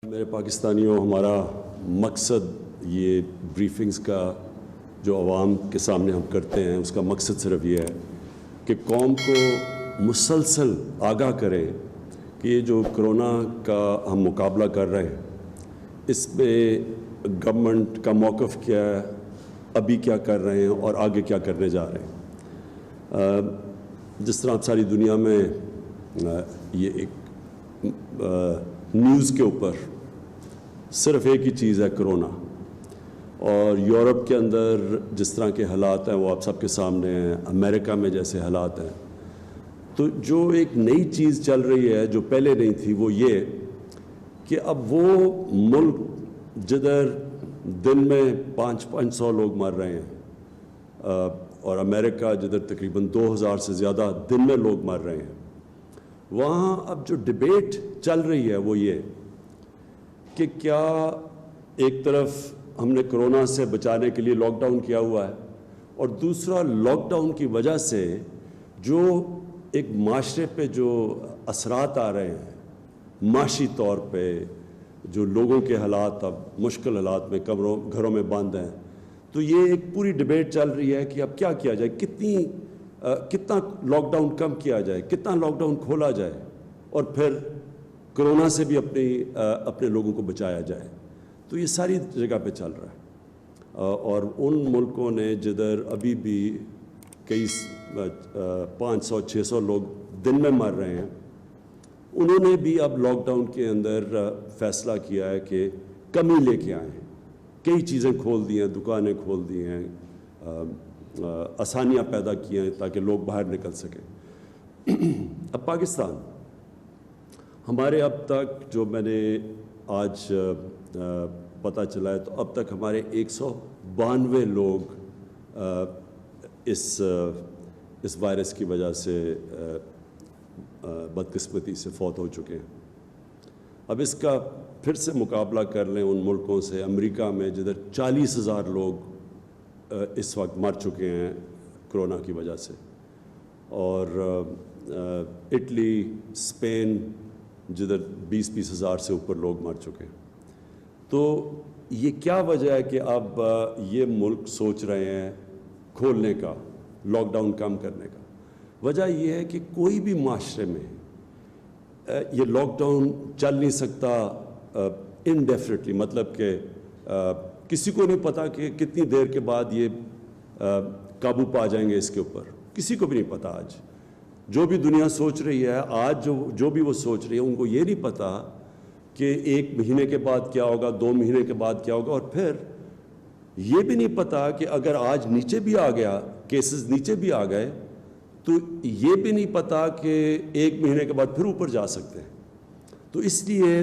میرے پاکستانیوں، ہمارا مقصد یہ بریفنگز کا جو عوام کے سامنے ہم کرتے ہیں، اس کا مقصد صرف یہ ہے کہ قوم کو مسلسل آگاہ کریں کہ یہ جو کرونا کا ہم مقابلہ کر رہے ہیں، اس میں گورنمنٹ کا موقف کیا ہے، ابھی کیا کر رہے ہیں اور آگے کیا کرنے جا رہے ہیں۔ جس طرح ساری دنیا میں یہ ایک نیوز کے اوپر صرف ایک ہی چیز ہے کرونا، اور یورپ کے اندر جس طرح کے حالات ہیں وہ آپ سب کے سامنے ہیں، امریکہ میں جیسے حالات ہیں، تو جو ایک نئی چیز چل رہی ہے جو پہلے نہیں تھی وہ یہ کہ اب وہ ملک جدھر دن میں 500 لوگ مر رہے ہیں، اور امریکہ جدھر تقریباً 2000 سے زیادہ دن میں لوگ مر رہے ہیں، وہاں اب جو ڈیبیٹ چل رہی ہے وہ یہ کہ کیا ایک طرف ہم نے کرونا سے بچانے کے لیے لاک ڈاؤن کیا ہوا ہے، اور دوسرا لاک ڈاؤن کی وجہ سے جو ایک معاشرے پہ جو اثرات آ رہے ہیں معاشی طور پہ، جو لوگوں کے حالات اب مشکل حالات میں گھروں میں بند ہیں، تو یہ ایک پوری ڈیبیٹ چل رہی ہے کہ اب کیا کیا جائے، کتنا لاک ڈاؤن کم کیا جائے، کتنا لاک ڈاؤن کھولا جائے، اور پھر کرونا سے بھی اپنے لوگوں کو بچایا جائے۔ تو یہ ساری جگہ پہ چل رہا ہے، اور ان ملکوں نے جدھر ابھی بھی کئی 500-600 لوگ دن میں مر رہے ہیں، انہوں نے بھی اب لاک ڈاؤن کے اندر فیصلہ کیا ہے کہ کمی لے کے آئے ہیں، کئی چیزیں کھول دی ہیں، دکانیں کھول دی ہیں، آسانیاں پیدا کی ہیں تاکہ لوگ باہر نکل سکیں۔ اب پاکستان، ہمارے اب تک جو میں نے آج پتہ چلا ہے، تو اب تک ہمارے 192 لوگ اس وائرس کی وجہ سے بدقسمتی سے فوت ہو چکے ہیں۔ اب اس کا پھر سے مقابلہ کر لیں ان ملکوں سے، امریکہ میں جدھر 40,000 لوگ اس وقت مر چکے ہیں کرونا کی وجہ سے، اور اٹلی، اسپین جدھر 20 ہزار سے اوپر لوگ مر چکے ہیں۔ تو یہ کیا وجہ ہے کہ اب یہ ملک سوچ رہے ہیں کھولنے کا، لاک ڈاؤن کم کرنے کا؟ وجہ یہ ہے کہ کوئی بھی معاشرے میں یہ لاک ڈاؤن چل نہیں سکتا انڈیفینیٹلی، مطلب کہ کسی کو نہیں پتا کہ کتنی دیر کے بعد یہ قابو پا جائیں گے اس کے اوپر، کسی کو بھی نہیں پتا۔ آج جو بھی دنیا سوچ رہی ہے، آج جو بھی وہ سوچ رہی ہے، ان کو یہ نہیں پتا کہ 1 مہینے کے بعد کیا ہوگا، 2 مہینے کے بعد کیا ہوگا، اور پھر یہ بھی نہیں پتا کہ اگر آج نیچے بھی آ گیا، کیسز نیچے بھی آ گئے، تو یہ بھی نہیں پتا کہ 1 مہینے کے بعد پھر اوپر جا سکتے ہیں۔ تو اس لیے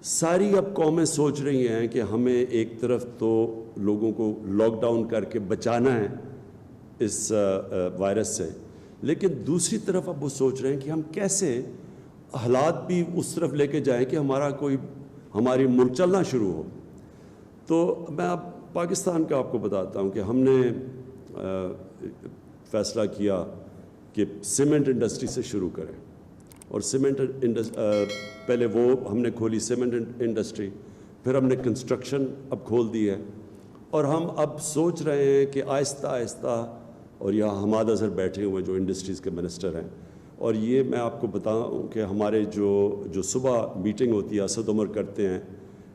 ساری اب قومیں سوچ رہی ہیں کہ ہمیں ایک طرف تو لوگوں کو لاک ڈاؤن کر کے بچانا ہے اس وائرس سے، لیکن دوسری طرف اب وہ سوچ رہے ہیں کہ ہم کیسے حالات بھی اس طرف لے کے جائیں کہ ہماری ملک چلنا شروع ہو۔ تو میں اب پاکستان کا آپ کو بتاتا ہوں کہ ہم نے فیصلہ کیا کہ سیمنٹ انڈسٹری سے شروع کریں، اور پہلے وہ ہم نے کھولی سیمنٹ انڈسٹری، پھر ہم نے کنسٹرکشن اب کھول دی ہے، اور ہم اب سوچ رہے ہیں کہ آہستہ آہستہ، اور یہاں حماد اظہر بیٹھے ہوئے جو انڈسٹریز کے منسٹر ہیں، اور یہ میں آپ کو بتاؤں کہ ہمارے جو صبح میٹنگ ہوتی ہے اسد عمر کرتے ہیں،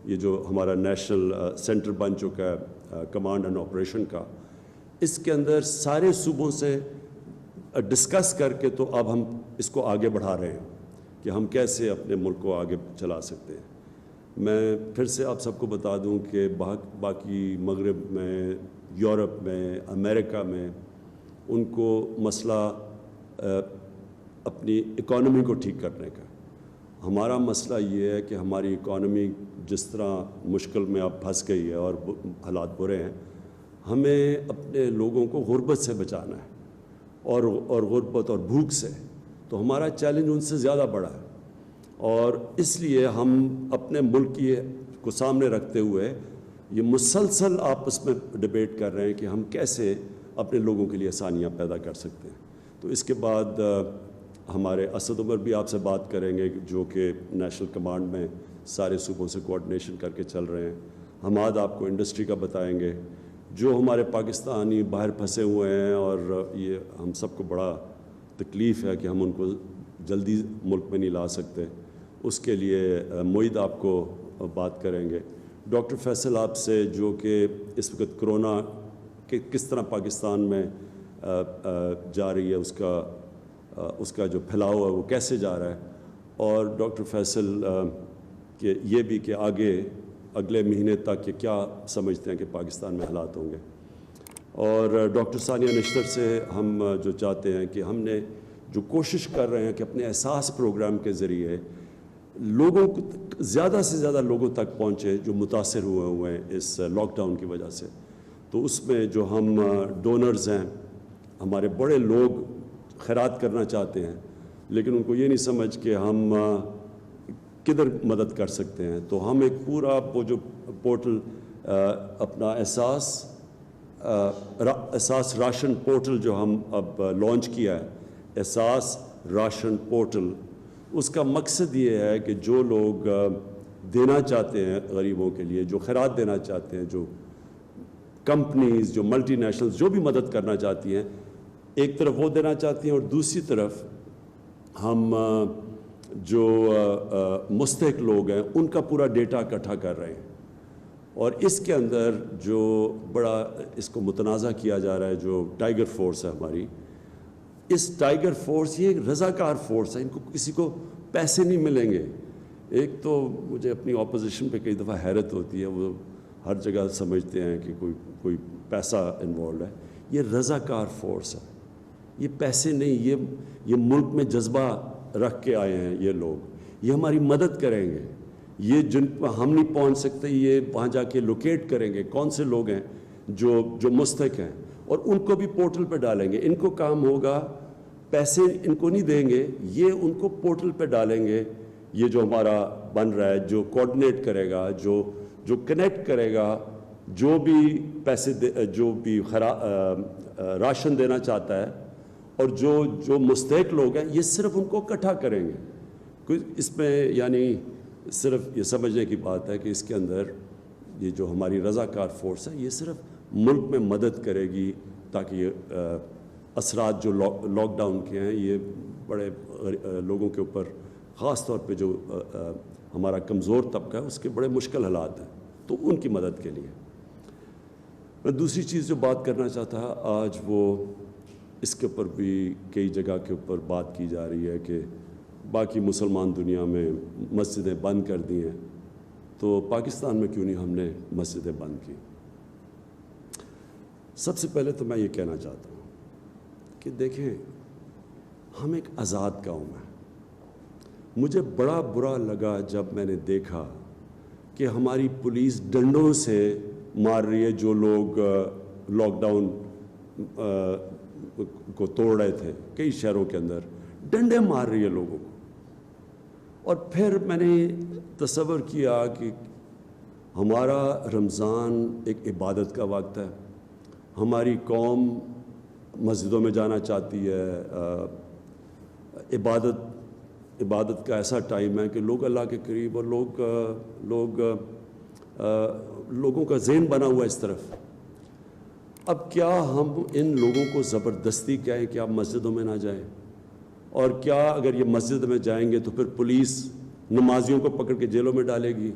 یہ جو ہمارا نیشنل سینٹر بن چکا ہے کمانڈ اینڈ آپریشن کا، اس کے اندر سارے صوبوں سے ڈسکس کر کے تو اب ہم اس کو آگے بڑھا رہے ہیں کہ ہم کیسے اپنے ملک کو آگے چلا سکتے ہیں۔ میں پھر سے آپ سب کو بتا دوں کہ باقی مغرب میں، یورپ میں، امریکہ میں ان کو مسئلہ اپنی اکانومی کو ٹھیک کرنے کا، ہمارا مسئلہ یہ ہے کہ ہماری اکانومی جس طرح مشکل میں اب پھنس گئی ہے اور حالات برے ہیں، ہمیں اپنے لوگوں کو غربت سے بچانا ہے، اور غربت اور بھوک سے، تو ہمارا چیلنج ان سے زیادہ بڑا ہے، اور اس لیے ہم اپنے ملک کو سامنے رکھتے ہوئے یہ مسلسل آپس میں ڈیبیٹ کر رہے ہیں کہ ہم کیسے اپنے لوگوں کے لیے آسانیاں پیدا کر سکتے ہیں۔ تو اس کے بعد ہمارے اسد عمر بھی آپ سے بات کریں گے جو کہ نیشنل کمانڈ میں سارے صوبوں سے کوآرڈینیشن کر کے چل رہے ہیں. حماد آپ کو انڈسٹری کا بتائیں گے. جو ہمارے پاکستانی باہر پھنسے ہوئے ہیں اور یہ ہم سب کو بڑا تکلیف ہے کہ ہم ان کو جلدی ملک میں نہیں لا سکتے, اس کے لیے معید آپ کو بات کریں گے. ڈاکٹر فیصل آپ سے, جو کہ اس وقت کرونا کہ کس طرح پاکستان میں جا رہی ہے, اس کا جو پھیلاؤ ہے وہ کیسے جا رہا ہے, اور ڈاکٹر فیصل کہ یہ بھی کہ آگے اگلے مہینے تک کہ کیا سمجھتے ہیں کہ پاکستان میں حالات ہوں گے. اور ڈاکٹر ثانیہ نشتر سے ہم جو چاہتے ہیں کہ ہم نے جو کوشش کر رہے ہیں کہ اپنے احساس پروگرام کے ذریعے لوگوں کو زیادہ سے زیادہ لوگوں تک پہنچے جو متاثر ہوئے ہیں اس لاک ڈاؤن کی وجہ سے. تو اس میں جو ہم ڈونرز ہیں, ہمارے بڑے لوگ خیرات کرنا چاہتے ہیں لیکن ان کو یہ نہیں سمجھ کہ ہم کدھر مدد کر سکتے ہیں. تو ہم ایک پورا وہ جو پورٹل اپنا احساس راشن پورٹل جو ہم اب لانچ کیا ہے, احساس راشن پورٹل, اس کا مقصد یہ ہے کہ جو لوگ دینا چاہتے ہیں غریبوں کے لیے, جو خیرات دینا چاہتے ہیں, جو کمپنیز, جو ملٹی نیشنلز جو بھی مدد کرنا چاہتی ہیں, ایک طرف وہ دینا چاہتی ہیں اور دوسری طرف ہم جو مستحق لوگ ہیں ان کا پورا ڈیٹا اکٹھا کر رہے ہیں. اور اس کے اندر جو بڑا اس کو متنازع کیا جا رہا ہے, جو ٹائیگر فورس ہے ہماری, اس ٹائیگر فورس یہ ایک رضاکار فورس ہے, ان کو کسی کو پیسے نہیں ملیں گے. ایک تو مجھے اپنی اپوزیشن پہ کئی دفعہ حیرت ہوتی ہے, وہ ہر جگہ سمجھتے ہیں کہ کوئی پیسہ انوالوڈ ہے. یہ رضاکار فورس ہے, یہ پیسے نہیں, یہ ملک میں جذبہ رکھ کے آئے ہیں یہ لوگ, یہ ہماری مدد کریں گے. یہ جن پر ہم نہیں پہنچ سکتے یہ وہاں جا کے لوکیٹ کریں گے کون سے لوگ ہیں جو مستحق ہیں, اور ان کو بھی پورٹل پہ ڈالیں گے. ان کو کام ہوگا, پیسے ان کو نہیں دیں گے, یہ ان کو پورٹل پہ ڈالیں گے. یہ جو ہمارا بن رہا ہے, جو کوآرڈینیٹ کرے گا, جو کنیکٹ کرے گا, جو بھی پیسے جو بھی راشن دینا چاہتا ہے, اور جو مستحق لوگ ہیں, یہ صرف ان کو اکٹھا کریں گے. کوئی اس میں یعنی صرف یہ سمجھنے کی بات ہے کہ اس کے اندر یہ جو ہماری رضاکار فورس ہے یہ صرف ملک میں مدد کرے گی تاکہ یہ اثرات جو لاک ڈاؤن کے ہیں یہ بڑے لوگوں کے اوپر, خاص طور پہ جو ہمارا کمزور طبقہ ہے اس کے بڑے مشکل حالات ہیں, تو ان کی مدد کے لیے. میں دوسری چیز جو بات کرنا چاہتا ہے آج, وہ اس کے اوپر بھی کئی جگہ کے اوپر بات کی جا رہی ہے کہ باقی مسلمان دنیا میں مسجدیں بند کر دی ہیں, تو پاکستان میں کیوں نہیں ہم نے مسجدیں بند کی. سب سے پہلے تو میں یہ کہنا چاہتا ہوں کہ دیکھیں, ہم ایک آزاد قوم ہیں. مجھے بڑا برا لگا جب میں نے دیکھا کہ ہماری پولیس ڈنڈوں سے مار رہی ہے جو لوگ لاک ڈاؤن کو توڑ رہے تھے. کئی شہروں کے اندر ڈنڈے مار رہی ہے لوگوں کو. اور پھر میں نے تصور کیا کہ ہمارا رمضان ایک عبادت کا وقت ہے, ہماری قوم مسجدوں میں جانا چاہتی ہے, عبادت کا ایسا ٹائم ہے کہ لوگ اللہ کے قریب, اور لوگوں کا ذہن بنا ہوا اس طرف. اب کیا ہم ان لوگوں کو زبردستی کہیں کہ آپ مسجدوں میں نہ جائیں, اور کیا اگر یہ مسجد میں جائیں گے تو پھر پولیس نمازیوں کو پکڑ کے جیلوں میں ڈالے گی؟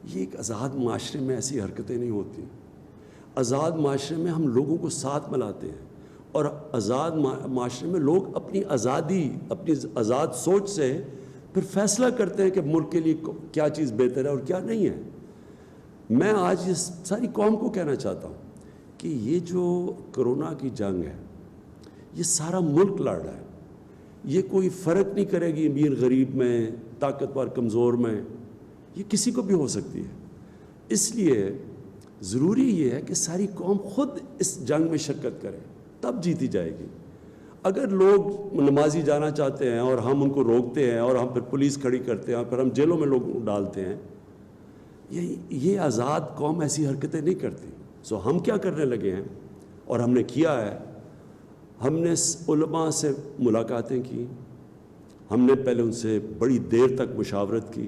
یہ ایک آزاد معاشرے میں ایسی حرکتیں نہیں ہوتی. آزاد معاشرے میں ہم لوگوں کو ساتھ ملاتے ہیں, اور آزاد معاشرے میں لوگ اپنی آزادی, اپنی آزاد سوچ سے پھر فیصلہ کرتے ہیں کہ ملک کے لیے کیا چیز بہتر ہے اور کیا نہیں ہے. میں آج اس ساری قوم کو کہنا چاہتا ہوں کہ یہ جو کرونا کی جنگ ہے یہ سارا ملک لڑ رہا ہے. یہ کوئی فرق نہیں کرے گی امیر غریب میں, طاقتور کمزور میں, یہ کسی کو بھی ہو سکتی ہے. اس لیے ضروری یہ ہے کہ ساری قوم خود اس جنگ میں شرکت کرے, تب جیتی جائے گی. اگر لوگ نمازی جانا چاہتے ہیں اور ہم ان کو روکتے ہیں اور ہم پھر پولیس کھڑی کرتے ہیں اور پھر ہم جیلوں میں لوگ ڈالتے ہیں, یہ آزاد قوم ایسی حرکتیں نہیں کرتی. سو ہم کیا کرنے لگے ہیں, اور ہم نے کیا ہے, ہم نے علماء سے ملاقاتیں کی, ہم نے پہلے ان سے بڑی دیر تک مشاورت کی,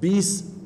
20